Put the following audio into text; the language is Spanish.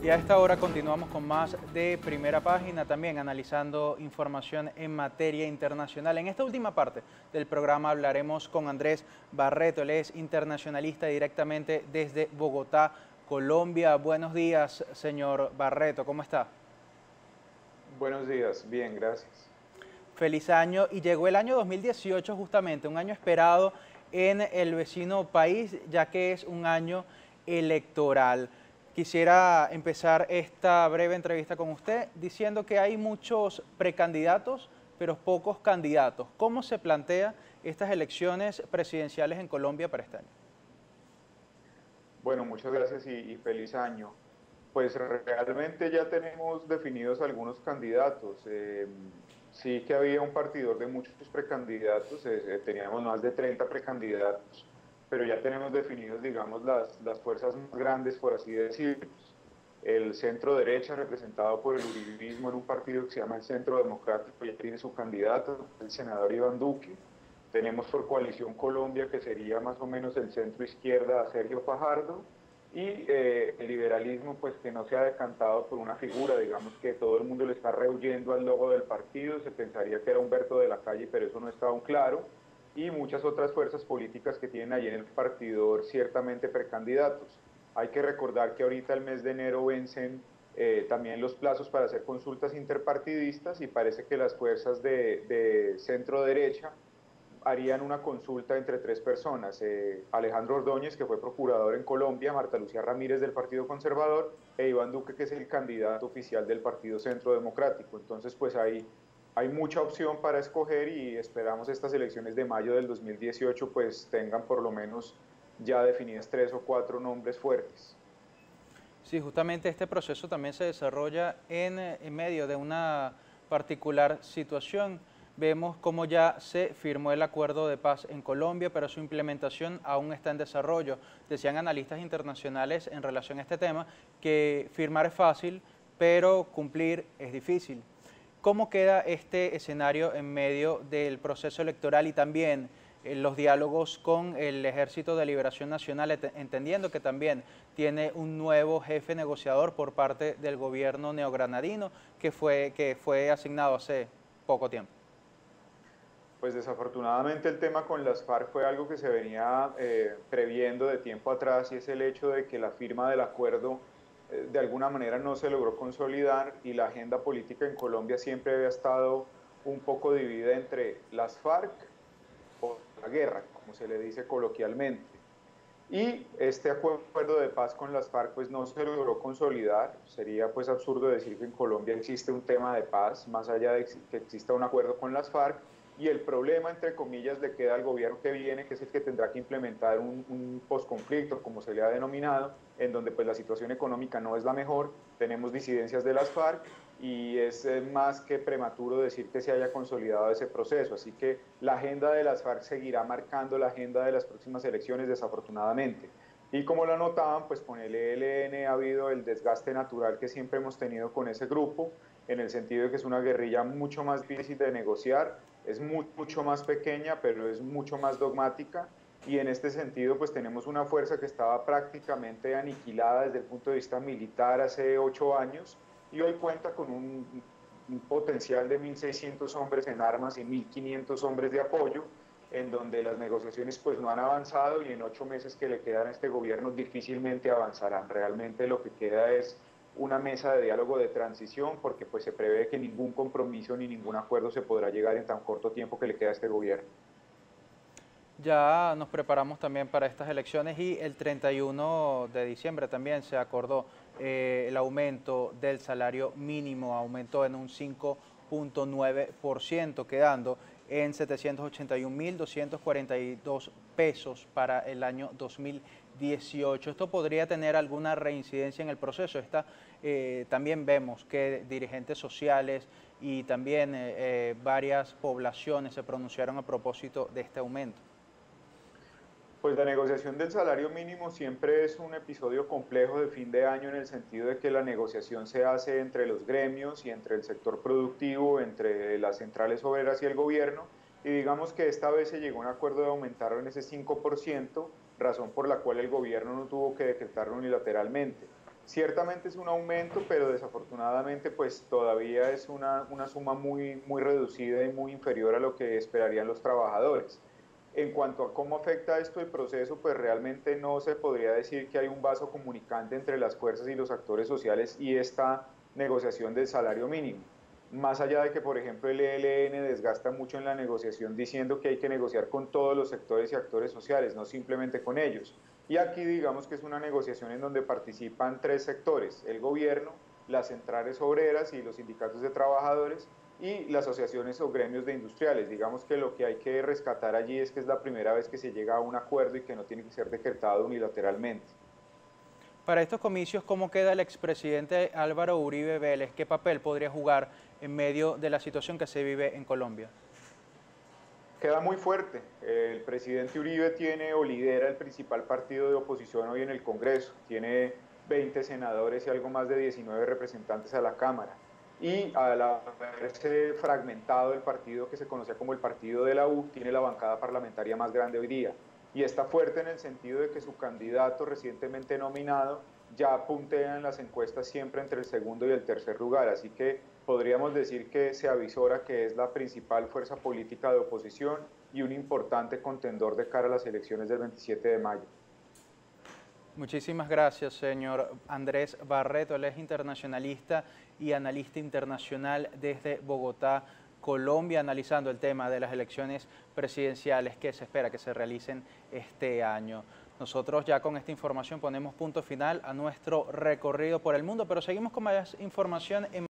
Y a esta hora continuamos con más de Primera Página, también analizando información en materia internacional. En esta última parte del programa hablaremos con Andrés Barreto, él es internacionalista directamente desde Bogotá, Colombia. Buenos días, señor Barreto, ¿cómo está? Buenos días, bien, gracias. Feliz año, y llegó el año 2018 justamente, un año esperado en el vecino país, ya que es un año electoral. Quisiera empezar esta breve entrevista con usted diciendo que hay muchos precandidatos, pero pocos candidatos. ¿Cómo se plantea estas elecciones presidenciales en Colombia para este año? Bueno, muchas gracias y feliz año. Pues realmente ya tenemos definidos algunos candidatos. Sí que había un partidor de muchos precandidatos, teníamos más de 30 precandidatos, pero ya tenemos definidos, digamos, las fuerzas más grandes, por así decirlo. El centro derecha, representado por el uribismo en un partido que se llama el Centro Democrático, ya tiene su candidato, el senador Iván Duque. Tenemos por Coalición Colombia, que sería más o menos el centro izquierda, a Sergio Fajardo, y el liberalismo, pues que no se ha decantado por una figura, digamos que todo el mundo le está rehuyendo al logo del partido, se pensaría que era Humberto de la Calle, pero eso no está aún claro, y muchas otras fuerzas políticas que tienen allí en el partidor ciertamente precandidatos. Hay que recordar que ahorita el mes de enero vencen también los plazos para hacer consultas interpartidistas y parece que las fuerzas de centro derecha harían una consulta entre tres personas, Alejandro Ordóñez, que fue procurador en Colombia, Marta Lucía Ramírez del Partido Conservador, e Iván Duque, que es el candidato oficial del Partido Centro Democrático. Entonces, pues hay mucha opción para escoger y esperamos estas elecciones de mayo del 2018 pues tengan por lo menos ya definidas 3 o 4 nombres fuertes. Sí, justamente este proceso también se desarrolla en medio de una particular situación. Vemos cómo ya se firmó el acuerdo de paz en Colombia, pero su implementación aún está en desarrollo. Decían analistas internacionales en relación a este tema que firmar es fácil, pero cumplir es difícil. ¿Cómo queda este escenario en medio del proceso electoral y también los diálogos con el Ejército de Liberación Nacional, entendiendo que también tiene un nuevo jefe negociador por parte del gobierno neogranadino que fue asignado hace poco tiempo? Pues desafortunadamente el tema con las FARC fue algo que se venía previendo de tiempo atrás y es el hecho de que la firma del acuerdo de alguna manera no se logró consolidar y la agenda política en Colombia siempre había estado un poco dividida entre las FARC o la guerra, como se le dice coloquialmente. Y este acuerdo de paz con las FARC pues no se logró consolidar. Sería pues absurdo decir que en Colombia existe un tema de paz, más allá de que exista un acuerdo con las FARC. Y el problema, entre comillas, le queda al gobierno que viene, que es el que tendrá que implementar un posconflicto, como se le ha denominado, en donde pues la situación económica no es la mejor, tenemos disidencias de las FARC y es más que prematuro decir que se haya consolidado ese proceso. Así que la agenda de las FARC seguirá marcando la agenda de las próximas elecciones, desafortunadamente. Y como lo anotaban, pues con el ELN ha habido el desgaste natural que siempre hemos tenido con ese grupo, en el sentido de que es una guerrilla mucho más difícil de negociar, es mucho más pequeña, pero es mucho más dogmática. Y en este sentido, pues tenemos una fuerza que estaba prácticamente aniquilada desde el punto de vista militar hace 8 años y hoy cuenta con un potencial de 1.600 hombres en armas y 1.500 hombres de apoyo, en donde las negociaciones pues no han avanzado y en 8 meses que le quedan a este gobierno difícilmente avanzarán. Realmente lo que queda es una mesa de diálogo de transición porque pues se prevé que ningún compromiso ni ningún acuerdo se podrá llegar en tan corto tiempo que le queda a este gobierno. Ya nos preparamos también para estas elecciones y el 31 de diciembre también se acordó el aumento del salario mínimo, aumentó en un 5,9%, quedando en 781.242 pesos para el año 2018. Esto podría tener alguna reincidencia en el proceso. También vemos que dirigentes sociales y también varias poblaciones se pronunciaron a propósito de este aumento. Pues la negociación del salario mínimo siempre es un episodio complejo de fin de año en el sentido de que la negociación se hace entre los gremios y entre el sector productivo, entre las centrales obreras y el gobierno, y digamos que esta vez se llegó a un acuerdo de aumentarlo en ese 5%, razón por la cual el gobierno no tuvo que decretarlo unilateralmente. ciertamente es un aumento, pero desafortunadamente pues todavía es una suma muy reducida y muy inferior a lo que esperarían los trabajadores. En cuanto a cómo afecta esto el proceso, pues realmente no se podría decir que hay un vaso comunicante entre las fuerzas y los actores sociales y esta negociación del salario mínimo. Más allá de que, por ejemplo, el ELN desgasta mucho en la negociación diciendo que hay que negociar con todos los sectores y actores sociales, no simplemente con ellos. Y aquí digamos que es una negociación en donde participan tres sectores: el gobierno, las centrales obreras y los sindicatos de trabajadores, y las asociaciones o gremios de industriales. Digamos que lo que hay que rescatar allí es que es la primera vez que se llega a un acuerdo y que no tiene que ser decretado unilateralmente. Para estos comicios, ¿cómo queda el expresidente Álvaro Uribe Vélez? ¿Qué papel podría jugar en medio de la situación que se vive en Colombia? Queda muy fuerte. El presidente Uribe tiene o lidera el principal partido de oposición hoy en el Congreso. Tiene 20 senadores y algo más de 19 representantes a la Cámara. Y al haberse fragmentado el partido que se conocía como el Partido de la U, tiene la bancada parlamentaria más grande hoy día. Y está fuerte en el sentido de que su candidato recientemente nominado ya puntea en las encuestas siempre entre el segundo y el tercer lugar. Así que podríamos decir que se avisora que es la principal fuerza política de oposición y un importante contendor de cara a las elecciones del 27 de mayo. Muchísimas gracias, señor Andrés Barreto. Él es internacionalista y analista internacional desde Bogotá, Colombia, analizando el tema de las elecciones presidenciales que se espera que se realicen este año. Nosotros ya con esta información ponemos punto final a nuestro recorrido por el mundo, pero seguimos con más información en